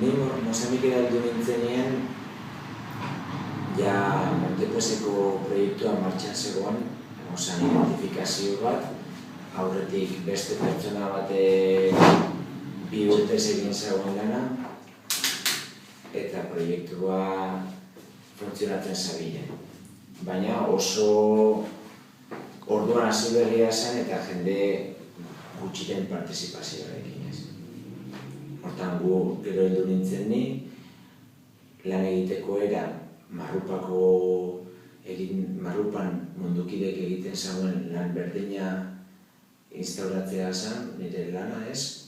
Ni Mozambikera heldu nintzenean, ja Montepeseko proiektua martxan zegoen, ozan identifikazio bat, aurretik beste pertsona bate 2 urtez egin zegoen lana, eta proiektua funtzionatzen zabilen. Baina oso orduan hasi berria zen eta jende gutxiren partizipazioarekin ez. Hortan gu gero heldu nintzen ni, lan egiteko era marrupan mundukidek egiten zauen lan berdina instauratzea zen, nire lana ez,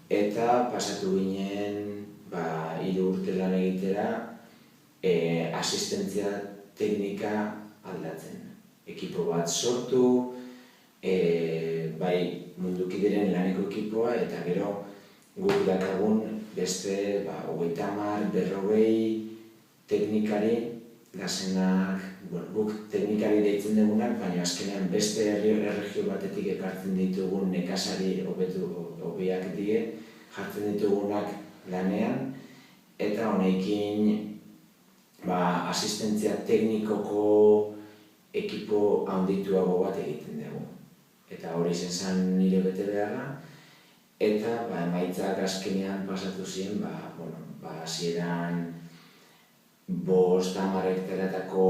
eta pasatu ginen 3 urte lan egitera asistentzia teknika aldatzen. Ekipo bat sortu, bai mundukideren laneko ekipoa, eta gero guk dakagun beste 30, 40 teknikari, gazenak, guk teknikari deitzen dugunak, baina azkenean beste erregio batetik ekartzen ditugun nekazari hobeak die, jartzen ditugunak lanean, eta honekin asistentzia teknikoko ekipo handituago bat egiten dugu. Eta hori zen nire bete beharra, eta emaitzak azkenean pasatu ziren, hasieran 5-10 hektareatako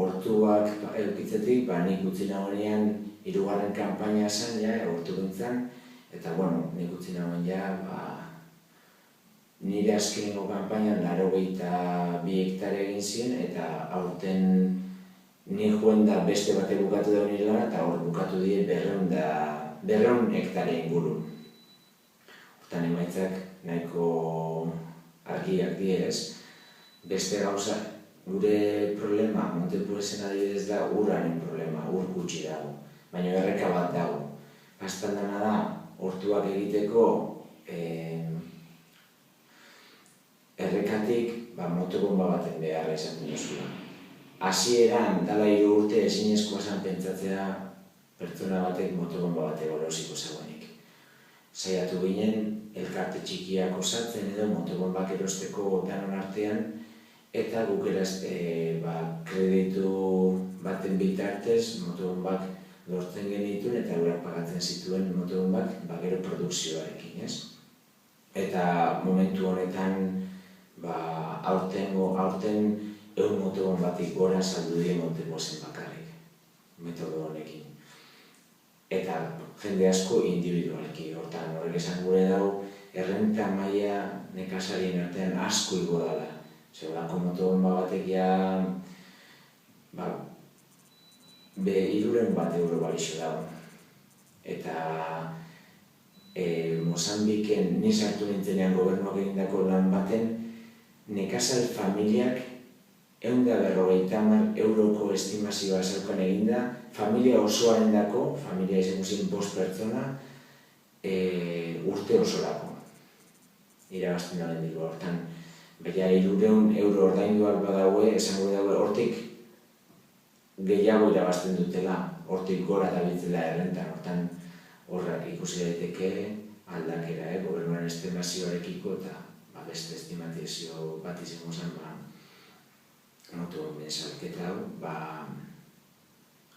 hortuak eukitzetik, nik utzi nagoenean 3. kanpaina zen, hortu gintzen, eta nik utzi nagoen nire azkenengo kanpainan 82 hektare egin ziren, eta aurten ni joen da beste bate bukatu da nire lana, eta hor bukatu die 200 hektare ingurun. Hortan emaitzak nahiko argiak dierez. Beste gauza, gure problema, Montepesen adibidez da uraren problema, ur gutxi dago, baina erreka bat dago. Pastan dena da, hortuak egiteko errekatik motobomba baten beharra izaten duzula. Hasieran, dala 3 urte ezinezkoa zen pentsatzea pertsona batek motobomba batek erosiko zegoenik. Saiatu ginen, elkarte txikiak osatzen edo motobombak erosteko danon artean, eta guk kreditu baten bitartez motobombak lortzen genituen eta eurak pagatzen zituen motobombak gero produkzioarekin, ez? Eta momentu honetan aurten 100 motobombatik gora saldu die Montepesen bakarrik, metodo honekin. Eta jende asko individualki, hortan horrek esan gure dau, errenta maila nekazarien artean asko igo dela. Zeolako motobomba batek ja 300 euro balixo dago. Eta Mozambiken ni sartu nintzenean gobernuak egindako lan baten, nekazal familiak 150 euroko estimazioa zeukan eginda, familia osoaren dako, familia izango zen 5 pertsona, urte osorako. Irabazten da bendigo hortan. Baina 300 euro ordainduak badaue, esango daue hortik gehiago irabazten dutela, hortik gora dabiltzela errentan, hortan horrak ikusi daiteke aldakera, gobernuaren estimazioarekiko eta beste estimazio bat izango zen motobomben salketa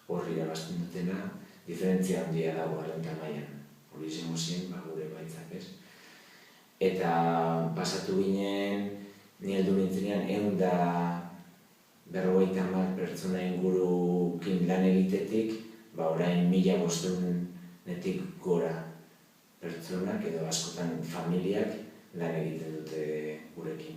horri irabazten dutena, diferentzia handia dago errenta mailan. Hori izango zen gure baitzak, ez? Eta pasatu ginen, ni heldu nintzenean 150 pertsona ingurukin lan egitetik, orain 1500-netik gora pertsonak edo askotan familiak lan egiten dute gurekin.